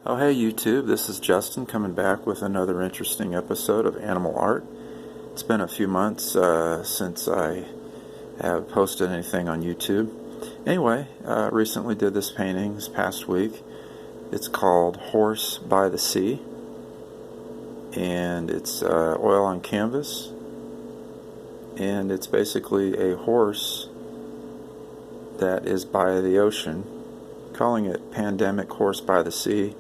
Oh, hey YouTube, this is Justin coming back with another interesting episode of Animal Art. It's been a few months since I have posted anything on YouTube. Anyway, recently did this painting this past week. It's called Horse by the Sea, and it's oil on canvas, and it's basically a horse that is by the ocean. Calling it Pandemic Horse by the Sea,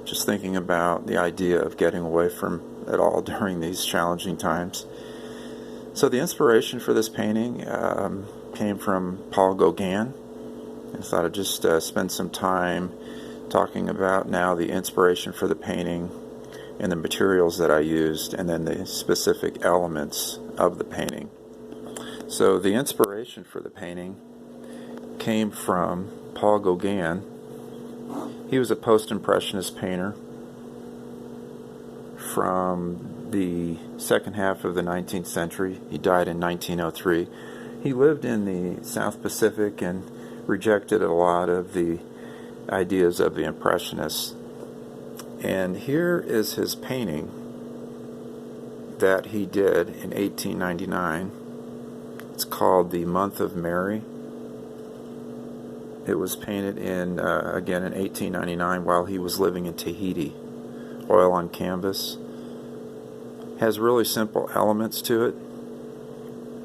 just thinking about the idea of getting away from it all during these challenging times. So the inspiration for this painting came from Paul Gauguin. I thought I'd just spend some time talking about now the inspiration for the painting and the materials that I used, and then the specific elements of the painting. So the inspiration for the painting came from Paul Gauguin. He was a post-impressionist painter from the second half of the 19th century. He died in 1903. He lived in the South Pacific and rejected a lot of the ideas of the Impressionists. And here is his painting that he did in 1899. It's called The Month of Mary. It was painted again in 1899 while he was living in Tahiti. Oil on canvas. Has really simple elements to it.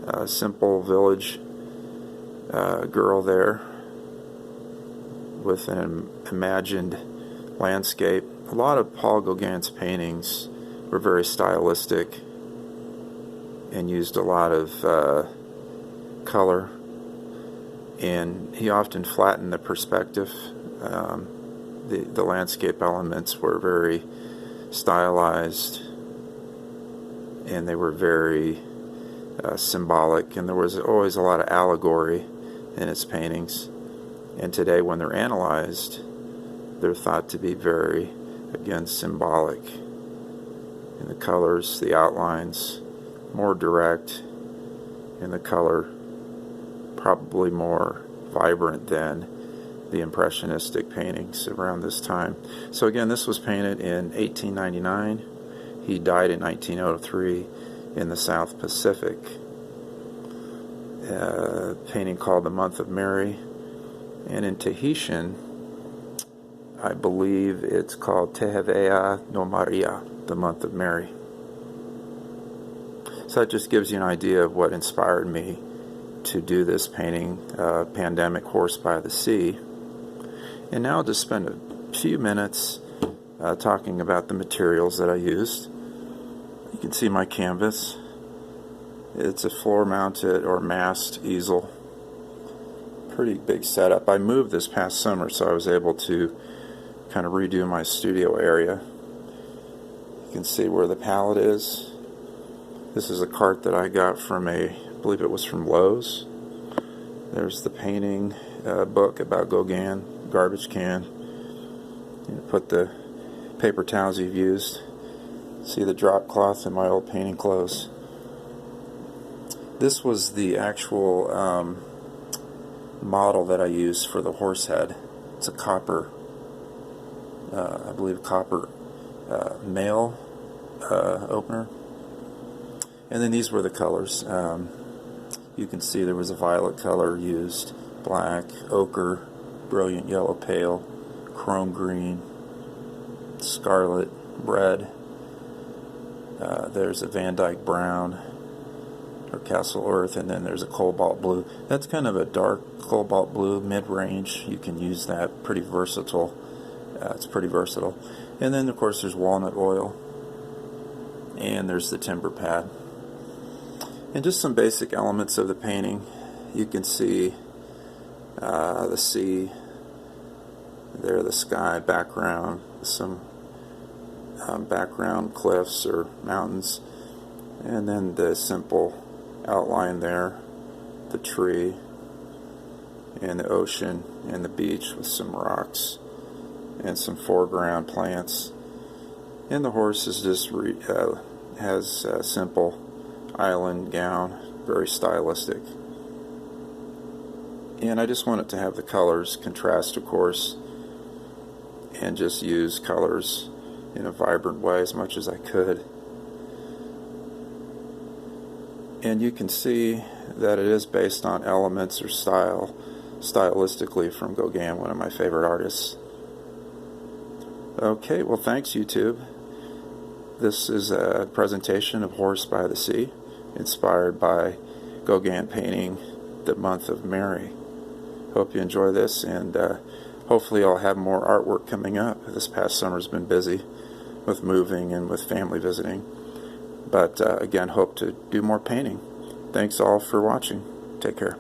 A simple village girl there with an imagined landscape. A lot of Paul Gauguin's paintings were very stylistic and used a lot of color. And he often flattened the perspective. The landscape elements were very stylized, and they were very symbolic, and there was always a lot of allegory in his paintings. And today, when they're analyzed, they're thought to be very, again, symbolic. In the colors, the outlines, more direct, in the color, probably more vibrant than the impressionistic paintings around this time. So again, this was painted in 1899. He died in 1903 in the South Pacific. Painting called The Month of Mary. And in Tahitian, I believe it's called Tehevea no Maria, the Month of Mary. So that just gives you an idea of what inspired me to do this painting, Pandemic Horse by the Sea. And now I'll just spend a few minutes talking about the materials that I used. You can see my canvas. It's a floor-mounted or mast easel. Pretty big setup. I moved this past summer, so I was able to kind of redo my studio area. You can see where the palette is. This is a cart that I got from I believe it was from Lowe's. There's the painting book about Gauguin, garbage can. You put the paper towels you've used. See the drop cloth in my old painting clothes. This was the actual model that I used for the horse head. It's a copper, I believe copper nail opener. And then these were the colors. You can see there was a violet color used, black, ochre, brilliant yellow pale, chrome green, scarlet, red. There's a Van Dyke brown or Castle Earth, and then there's a cobalt blue. That's kind of a dark cobalt blue, mid-range. You can use that, pretty versatile. It's pretty versatile. And then of course there's walnut oil, and there's the timber pad. And just some basic elements of the painting. You can see the sea, there the sky background, some background cliffs or mountains, and then the simple outline there, the tree, and the ocean, and the beach with some rocks, and some foreground plants. And the horse is just has a simple island gown, very stylistic. And I just wanted to have the colors contrast, of course, and just use colors in a vibrant way as much as I could. And you can see that it is based on elements or stylistically from Gauguin, one of my favorite artists. Okay, well, thanks, YouTube. This is a presentation of Horse by the Sea, inspired by Gauguin painting The Month of Mary. Hope you enjoy this, and hopefully I'll have more artwork coming up. This past summer's been busy with moving and with family visiting. But again, hope to do more painting. Thanks all for watching. Take care.